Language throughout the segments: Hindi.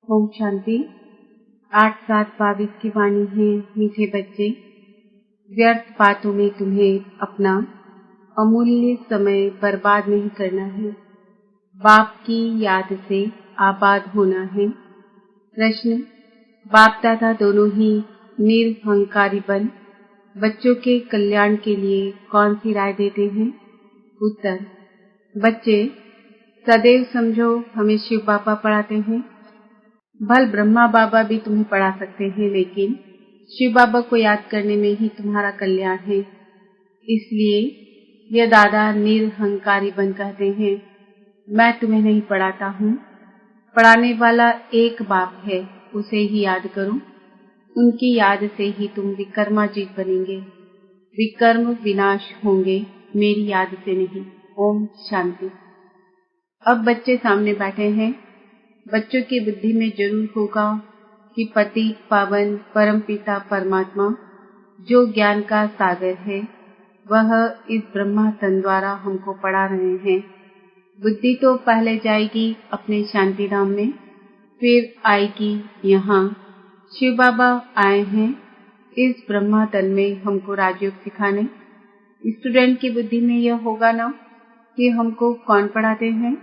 ओम शांति। 8/7/22 की वाणी है। मीठे बच्चे, व्यर्थ बातों में तुम्हें अपना अमूल्य समय बर्बाद नहीं करना है। बाप की याद से आबाद होना है। प्रश्न: बाप दादा दोनों ही निरहंकारी बन बच्चों के कल्याण के लिए कौन सी राय देते हैं? उत्तर: बच्चे, सदैव समझो हमें शिव बाबा पढ़ाते हैं। भल ब्रह्मा बाबा भी तुम्हें पढ़ा सकते हैं, लेकिन शिव बाबा को याद करने में ही तुम्हारा कल्याण है। इसलिए यह दादा निरहंकारी बन कहते हैं, मैं तुम्हें नहीं पढ़ाता हूँ। पढ़ाने वाला एक बाप है, उसे ही याद करो। उनकी याद से ही तुम विकर्माजीत बनेंगे। विकर्म विनाश होंगे, मेरी याद से नहीं। ओम शांति। अब बच्चे सामने बैठे हैं। बच्चों की बुद्धि में जरूर होगा कि पति पावन परम पिता परमात्मा जो ज्ञान का सागर है, वह इस ब्रह्मा तन द्वारा हमको पढ़ा रहे हैं। बुद्धि तो पहले जाएगी अपने शांति धाम में, फिर आएगी यहाँ। शिव बाबा आए हैं इस ब्रह्मा तन में हमको राजयोग सिखाने। स्टूडेंट की बुद्धि में यह होगा ना कि हमको कौन पढ़ाते हैं।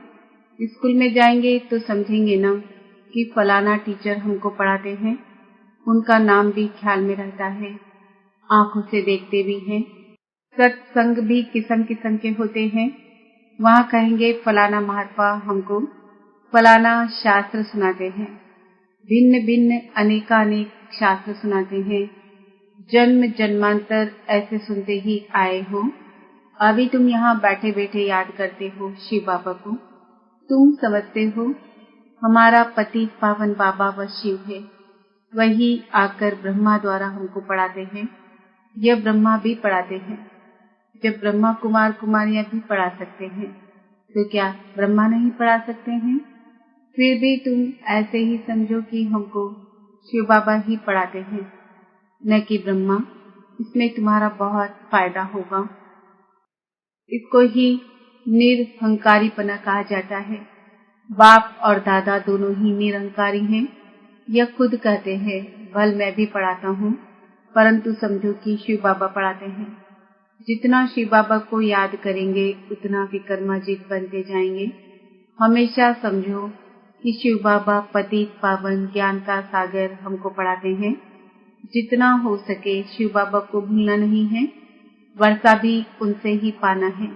स्कूल में जाएंगे तो समझेंगे ना कि फलाना टीचर हमको पढ़ाते हैं। उनका नाम भी ख्याल में रहता है, आंखों से देखते भी हैं। सत्संग भी किस्म किस्म के होते हैं। वहाँ कहेंगे फलाना महात्मा हमको फलाना शास्त्र सुनाते हैं। भिन्न भिन्न अनेकानेक शास्त्र सुनाते हैं। जन्म जन्मांतर ऐसे सुनते ही आए हो। अभी तुम यहाँ बैठे बैठे याद करते हो शिव बाबा को। तुम समझते हो हमारा पति पावन बाबा व शिव है, वही आकर ब्रह्मा द्वारा हमको पढ़ाते हैं। यह ब्रह्मा भी पढ़ाते हैं। जब ब्रह्मा कुमार कुमारियां भी पढ़ा सकते हैं, तो क्या ब्रह्मा नहीं पढ़ा सकते हैं? फिर भी तुम ऐसे ही समझो कि हमको शिव बाबा ही पढ़ाते हैं, न कि ब्रह्मा। इसमें तुम्हारा बहुत फायदा होगा। इसको ही निरहंकारीपना कहा जाता है। बाप और दादा दोनों ही निरहंकारी हैं। यह खुद कहते हैं, भल मैं भी पढ़ाता हूँ, परंतु समझो कि शिव बाबा पढ़ाते हैं। जितना शिव बाबा को याद करेंगे उतना विकर्माजीत बनते जाएंगे। हमेशा समझो कि शिव बाबा पतित पावन ज्ञान का सागर हमको पढ़ाते हैं। जितना हो सके शिव बाबा को भूलना नहीं है। वर्षा भी उनसे ही पाना है।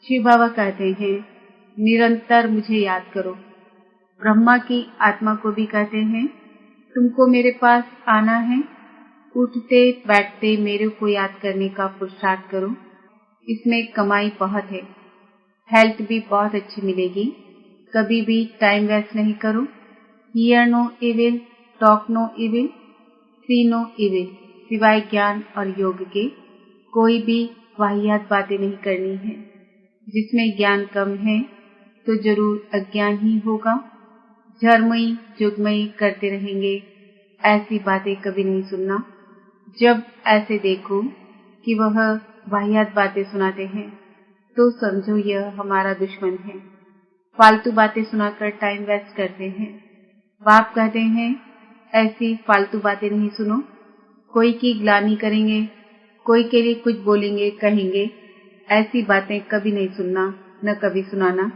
शिव बाबा कहते हैं, निरंतर मुझे याद करो। ब्रह्मा की आत्मा को भी कहते हैं, तुमको मेरे पास आना है। उठते बैठते मेरे को याद करने का पुरुषार्थ करो। इसमें कमाई बहुत है, हेल्थ भी बहुत अच्छी मिलेगी। कभी भी टाइम वेस्ट नहीं करो। Hear no evil, talk no evil, see no evil. सिवाय ज्ञान और योग के कोई भी वाहियात बातें नहीं करनी है। जिसमें ज्ञान कम है तो जरूर अज्ञान ही होगा। झरमई जुगमई करते रहेंगे, ऐसी बातें कभी नहीं सुनना। जब ऐसे देखो कि वह वाहियात बातें सुनाते हैं, तो समझो यह हमारा दुश्मन है। फालतू बातें सुनाकर टाइम वेस्ट करते हैं। बाप कहते हैं, ऐसी फालतू बातें नहीं सुनो। कोई की ग्लानि करेंगे, कोई के लिए कुछ बोलेंगे कहेंगे, ऐसी बातें कभी नहीं सुनना, न कभी सुनाना।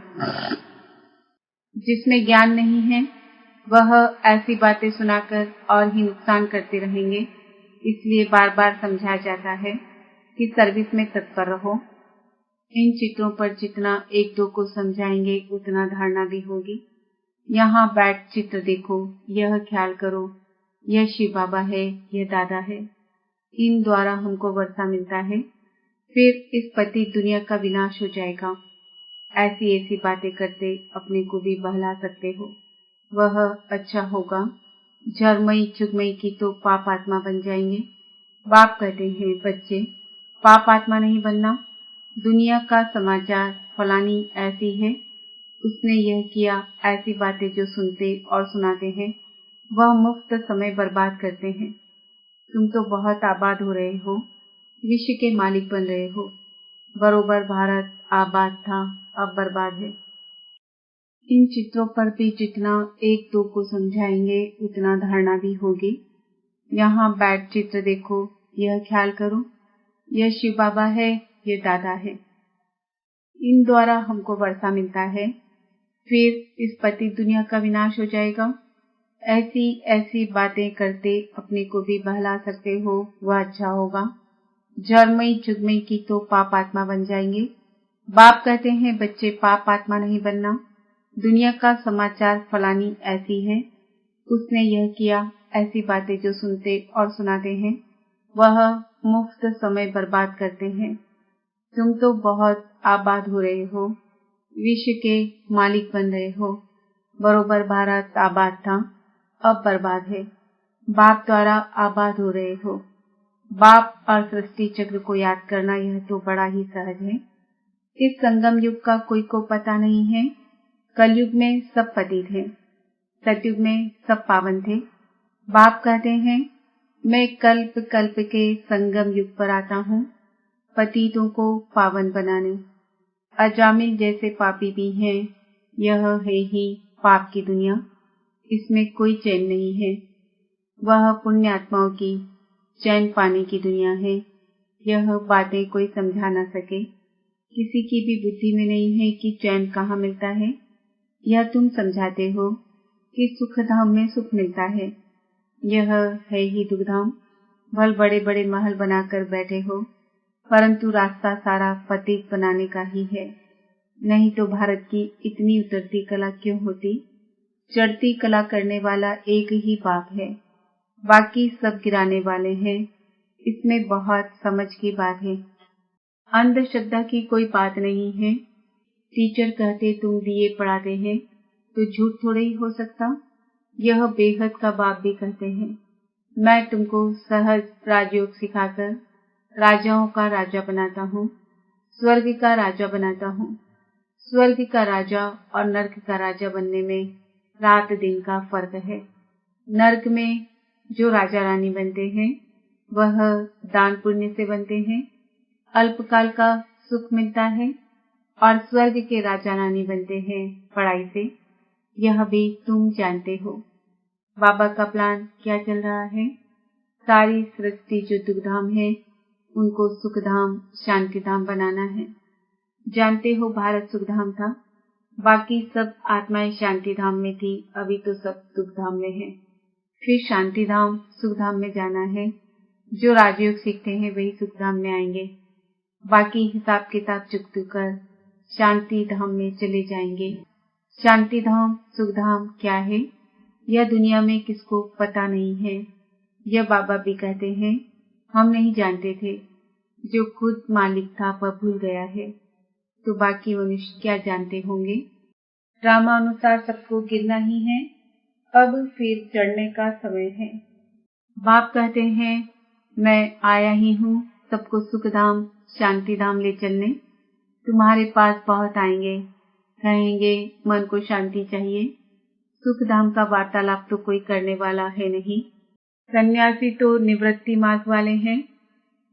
जिसमें ज्ञान नहीं है वह ऐसी बातें सुनाकर और ही नुकसान करते रहेंगे। इसलिए बार बार समझाया जाता है कि सर्विस में तत्पर रहो। इन चित्रों पर जितना एक दो को समझाएंगे उतना धारणा भी होगी। यहाँ बैठ चित्र देखो, यह ख्याल करो, यह शिव बाबा है, यह दादा है। इन द्वारा हमको वर्षा मिलता है। फिर इस पति दुनिया का विनाश हो जाएगा। ऐसी ऐसी बातें करते अपने को भी बहला सकते हो, वह अच्छा होगा। झरमई चुगमई की तो पाप आत्मा बन जाएंगे। बाप कहते हैं, बच्चे पाप आत्मा नहीं बनना। दुनिया का समाचार फलानी ऐसी है, उसने यह किया, ऐसी बातें जो सुनते और सुनाते हैं, वह मुफ्त समय बर्बाद करते हैं। तुम तो बहुत आबाद हो रहे हो, विश्व के मालिक बन रहे हो। बरोबर भारत आबाद था, अब बर्बाद है। इन चित्रों पर भी जितना एक दो को समझाएंगे उतना धारणा भी होगी। यहाँ बैठ चित्र देखो, यह ख्याल करो, यह शिव बाबा है, ये दादा है। इन द्वारा हमको वर्षा मिलता है, फिर इस पतित दुनिया का विनाश हो जाएगा। ऐसी ऐसी बातें करते अपने को भी बहला सकते हो, वह अच्छा होगा। झरमई झुगमई की तो पाप आत्मा बन जाएंगे। बाप कहते हैं बच्चे पाप आत्मा नहीं बनना। दुनिया का समाचार फलानी ऐसी है, उसने यह किया, ऐसी बातें जो सुनते और सुनाते हैं वह मुफ्त समय बर्बाद करते हैं। तुम तो बहुत आबाद हो रहे हो, विश्व के मालिक बन रहे हो। बरोबर भारत आबाद था, अब बर्बाद है। बाप द्वारा आबाद हो रहे हो। बाप और सृष्टि चक्र को याद करना यह तो बड़ा ही सहज है। इस संगम युग का कोई को पता नहीं है। कलयुग में सब पतित है, सतयुग में सब पावन थे। बाप कहते हैं मैं कल्प कल्प के संगम युग पर आता हूँ, पतितों को पावन बनाने। अजामिल जैसे पापी भी हैं, यह है ही पाप की दुनिया, इसमें कोई चैन नहीं है। वह पुण्य आत्माओं की चैन पाने की दुनिया है। यह बातें कोई समझा न सके, किसी की भी बुद्धि में नहीं है कि चैन कहाँ मिलता है। यह तुम समझाते हो कि सुख धाम में सुख मिलता है, यह है ही दुखधाम। भल बड़े बड़े महल बनाकर बैठे हो, परंतु रास्ता सारा पतित बनाने का ही है। नहीं तो भारत की इतनी उतरती कला क्यों होती। चढ़ती कला करने वाला एक ही बाप है, बाकी सब गिराने वाले हैं। इसमें बहुत समझ की बात है, अंधश्रद्धा की कोई बात नहीं है। टीचर कहते तुम बीए पढ़ाते हैं तो झूठ थोड़े ही हो सकता। यह बेहद का बाप भी कहते हैं मैं तुमको सहज राजयोग सिखाकर राजाओं का राजा बनाता हूँ, स्वर्ग का राजा बनाता हूँ। स्वर्ग का राजा और नर्क का राजा बनने में रात दिन का फर्क है। नर्क में जो राजा रानी बनते हैं वह दान पुण्य से बनते हैं, अल्पकाल का सुख मिलता है, और स्वर्ग के राजा रानी बनते हैं पढ़ाई से। यह भी तुम जानते हो। बाबा का प्लान क्या चल रहा है। सारी सृष्टि जो दुखधाम है उनको सुखधाम शांतिधाम बनाना है। जानते हो भारत सुखधाम था, बाकी सब आत्माएं शांतिधाम में थी, अभी तो सब दुखधाम में है। फिर शांतिधाम सुखधाम में जाना है। जो राजयोग सीखते हैं वही सुखधाम में आएंगे, बाकी हिसाब किताब चुकती कर शांति धाम में चले जाएंगे। शांति धाम सुखधाम क्या है यह दुनिया में किसको पता नहीं है। यह बाबा भी कहते हैं हम नहीं जानते थे। जो खुद मालिक था वह भूल गया है, तो बाकी मनुष्य क्या जानते होंगे। ड्रामानुसार सबको गिरना ही है, अब फिर चढ़ने का समय है। बाप कहते हैं मैं आया ही हूँ सबको सुखधाम शांतिधाम ले चलने। तुम्हारे पास बहुत आएंगे, कहेंगे मन को शांति चाहिए। सुखधाम का वार्तालाप तो कोई करने वाला है नहीं। सन्यासी तो निवृत्ति मार्ग वाले हैं,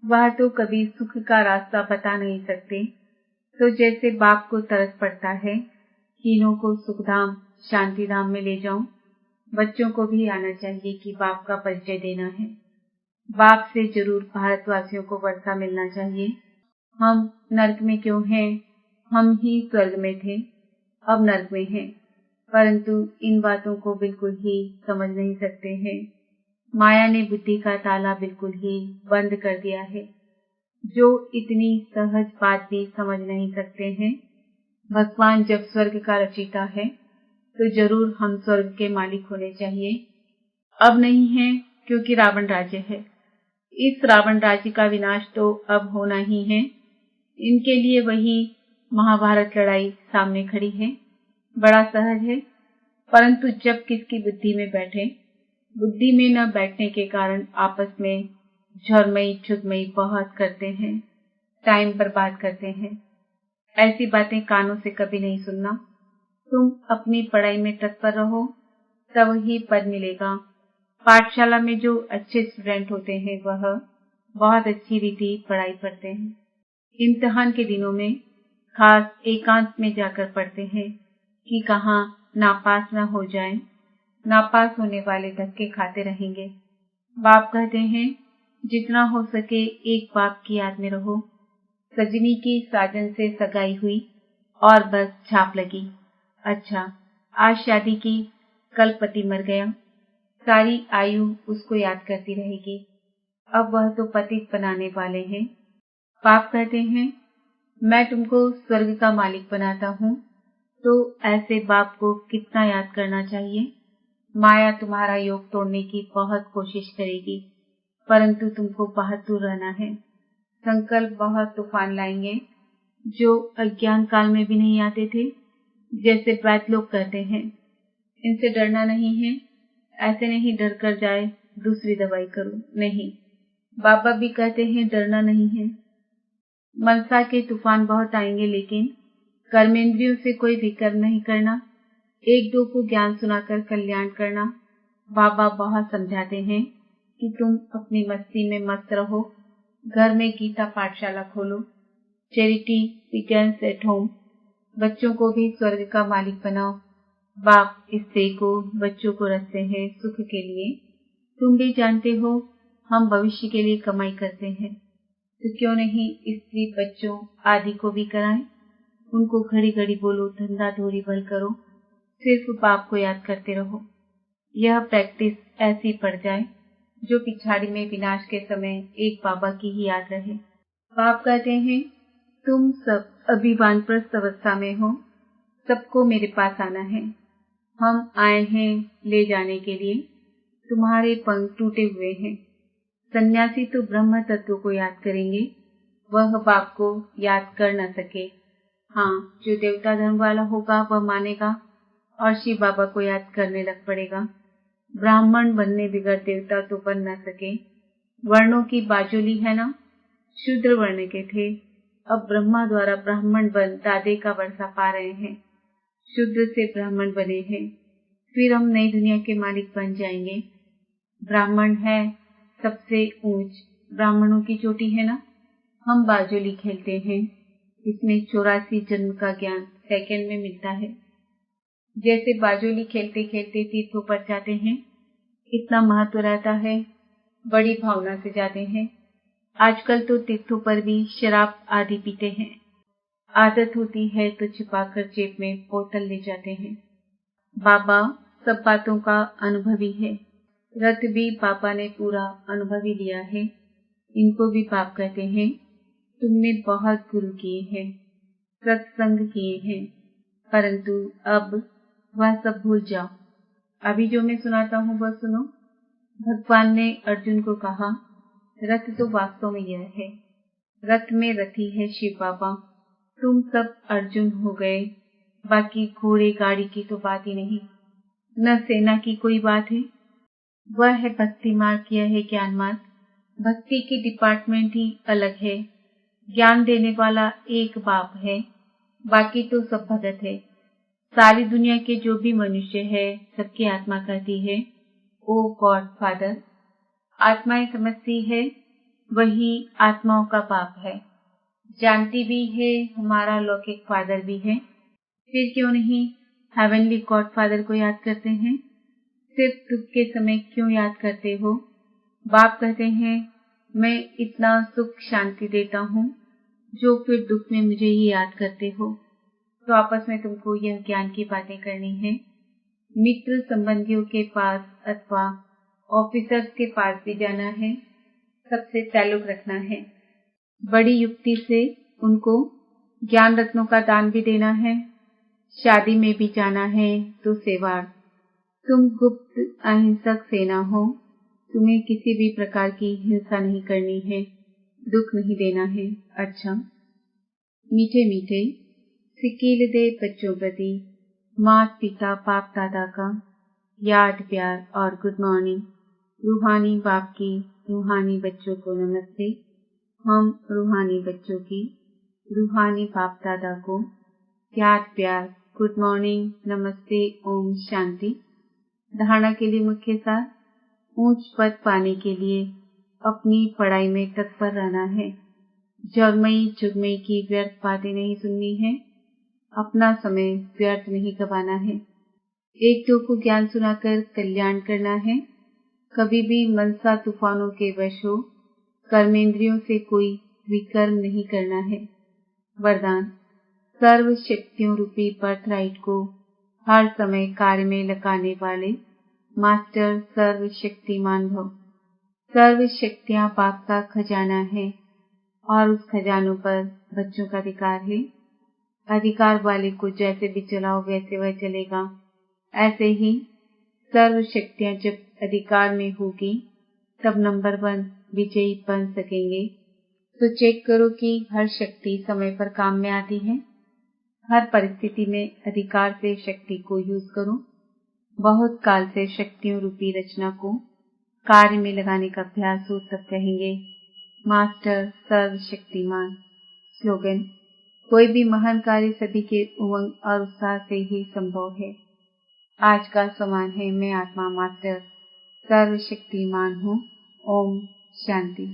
वह तो कभी सुख का रास्ता बता नहीं सकते। तो जैसे बाप को तरस पड़ता है तीनों को सुखधाम शांतिधाम में ले जाऊं, बच्चों को भी आना चाहिए कि बाप का परिचय देना है। बाप से जरूर भारतवासियों को वर्षा मिलना चाहिए। हम नर्क में क्यों हैं, हम ही स्वर्ग में थे, अब नर्क में हैं, परंतु इन बातों को बिल्कुल ही समझ नहीं सकते हैं। माया ने बुद्धि का ताला बिल्कुल ही बंद कर दिया है। जो इतनी सहज बात भी समझ नहीं सकते हैं। भगवान जब स्वर्ग का रचयिता है तो जरूर हम स्वर्ग के मालिक होने चाहिए। अब नहीं है क्योंकि रावण राज्य है। इस रावण राज्य का विनाश तो अब होना ही है। इनके लिए वही महाभारत लड़ाई सामने खड़ी है। बड़ा सहज है, परंतु जब किसकी बुद्धि में बैठे, बुद्धि में न बैठने के कारण आपस में झरमई झुगमई बहुत करते हैं, टाइम बर्बाद करते हैं। ऐसी बातें कानों से कभी नहीं सुनना। तुम अपनी पढ़ाई में तत्पर रहो, तब ही पद मिलेगा। पाठशाला में जो अच्छे स्टूडेंट होते हैं वह बहुत अच्छी रीति पढ़ाई पढ़ते हैं। इम्तिहान के दिनों में खास एकांत में जाकर पढ़ते हैं। कि कहाँ नापास न हो जाएं। नापास होने वाले धक्के खाते रहेंगे। बाप कहते हैं जितना हो सके एक बाप की याद में रहो। सजनी की साजन से सगाई हुई और बस छाप लगी। अच्छा, आज शादी की, कल पति मर गया, सारी आयु उसको याद करती रहेगी। अब वह तो पतित बनाने वाले हैं। बाप कहते हैं मैं तुमको स्वर्ग का मालिक बनाता हूँ, तो ऐसे बाप को कितना याद करना चाहिए। माया तुम्हारा योग तोड़ने की बहुत कोशिश करेगी, परंतु तुमको बहादुर रहना है। संकल्प बहुत तूफान लाएंगे जो अज्ञान काल में भी नहीं आते थे, जैसे वैद्य लोग कहते हैं। इनसे डरना नहीं है। ऐसे नहीं डर कर जाए दूसरी दवाई करो, नहीं। बाबा भी कहते हैं डरना नहीं है। मनसा के तूफान बहुत आएंगे, लेकिन कर्मेंद्रियों से कोई भी कर्म नहीं करना। एक दो को ज्ञान सुनाकर कल्याण करना। बाबा बहुत समझाते हैं कि तुम अपनी मस्ती में मस्त रहो। घर में गीता पाठशाला खोलो। Charity begins at home. बच्चों को भी स्वर्ग का मालिक बनाओ। बाप इससे को बच्चों को रखते हैं सुख के लिए। तुम भी जानते हो हम भविष्य के लिए कमाई करते हैं, तो क्यों नहीं स्त्री बच्चों आदि को भी कराएं। उनको घड़ी घड़ी बोलो धंधा धोरी भल करो, सिर्फ बाप को याद करते रहो। यह प्रैक्टिस ऐसी पड़ जाए जो पिछाड़ी में विनाश के समय एक बाबा की ही याद रहे। बाप कहते हैं तुम सब अभी वानप्रस्थ अवस्था में हो, सबको मेरे पास आना है। हम आए हैं ले जाने के लिए। तुम्हारे पंख टूटे हुए हैं। सन्यासी तो ब्रह्म तत्व को याद करेंगे, वह बाप को याद कर न सके। हाँ, जो देवता धर्म वाला होगा वह मानेगा और शिव बाबा को याद करने लग पड़ेगा। ब्राह्मण बनने बिगड़ देवता तो बन न सके। वर्णों की बाजोली है ना, शूद्र वर्ण के थे, अब ब्रह्मा द्वारा ब्राह्मण बन दादे का वर्षा पा रहे हैं। शूद्र से ब्राह्मण बने हैं, फिर हम नई दुनिया के मालिक बन जाएंगे। ब्राह्मण है सबसे ऊंच, ब्राह्मणों की चोटी है ना। हम बाजोली खेलते हैं, इसमें 84 जन्म का ज्ञान सेकंड में मिलता है। जैसे बाजोली खेलते खेलते तीर्थों पर जाते हैं, इतना महत्व रहता है, बड़ी भावना से जाते हैं। आजकल तो तीर्थों पर भी शराब आदि पीते हैं। आदत होती है तो छिपाकर जेब में बोतल ले जाते हैं। बाबा सब बातों का अनुभवी है। रथ भी बाबा ने पूरा अनुभवी लिया है। इनको भी बाप कहते हैं तुमने बहुत गुरु किए हैं, सत्संग किए हैं, परंतु अब वह सब भूल जाओ। अभी जो मैं सुनाता हूँ वह सुनो। भगवान ने अर्जुन को कहा रथ तो वास्तव में यह है, रथ में रथी है शिव बाबा। तुम सब अर्जुन हो गए, बाकी घोड़े गाड़ी की तो बात ही नहीं, न सेना की कोई बात है। वह है भक्ति मार्ग, किया है ज्ञान मार्ग। भक्ति की डिपार्टमेंट ही अलग है। ज्ञान देने वाला एक बाप है, बाकी तो सब भगत है। सारी दुनिया के जो भी मनुष्य है सबकी आत्मा कहती है ओ गॉड फादर। आत्माएं समझती है वही आत्माओं का बाप है। जानती भी है हमारा लौकिक फादर भी है। फिर क्यों नहीं हेवनली गॉड फादर को याद करते हैं। सिर्फ दुख के समय क्यों याद करते हो। बाप कहते हैं मैं इतना सुख शांति देता हूँ, जो फिर दुख में मुझे ही याद करते हो। तो आपस में तुमको यह ज्ञान की बातें करनी है। मित्र संबंधियों के पास अथवा ऑफिसर्स के पास भी जाना है, सबसे ताल्लुक रखना है। बड़ी युक्ति से उनको ज्ञान रत्नों का दान भी देना है। शादी में भी जाना है तो सेवार। तुम गुप्त अहिंसक सेना हो, तुम्हें किसी भी प्रकार की हिंसा नहीं करनी है, दुख नहीं देना है। अच्छा, मीठे मीठे सिकील दे बच्चों प्रति माता पिता बाप दादा का याद प्यार और गुड मॉर्निंग। रूहानी बाप की रूहानी बच्चों को नमस्ते। हम रूहानी बच्चों की रूहानी बाप दादा को याद प्यार गुड मॉर्निंग नमस्ते ओम शांति। धारणा के लिए मुख्य सार, ऊंच पद पाने के लिए अपनी पढ़ाई में तत्पर रहना है। जगमई चुगमई की व्यर्थ बातें नहीं सुननी है। अपना समय व्यर्थ नहीं गंवाना है। एक दो को ज्ञान सुनाकर कल्याण करना है। कभी भी मनसा तूफानों के वश हो कर्मेंद्रियों से कोई विकर्म नहीं करना है। वरदान, सर्व शक्तियों रूपी बर्थराइट को हर समय कार्य में लगाने वाले मास्टर सर्वशक्तिमान भव। सर्व शक्तियां बाप का खजाना है और उस खजानों पर बच्चों का अधिकार है। अधिकार वाले को जैसे भी चलाओ वैसे वह चलेगा। ऐसे ही सर्व शक्तियां जब अधिकार में होगी तब नंबर 1 विजयी बन सकेंगे। तो चेक करो कि हर शक्ति समय पर काम में आती है। हर परिस्थिति में अधिकार से शक्ति को यूज करो। बहुत काल से शक्तियों रूपी रचना को कार्य में लगाने का अभ्यास हो तब कहेंगे मास्टर सर्वशक्तिमान। स्लोगन, कोई भी महान कार्य सभी के उमंग और उत्साह से ही संभव है। आज का समान है, मैं आत्मा मास्टर सर्वशक्तिमान हूँ। ओम शांति।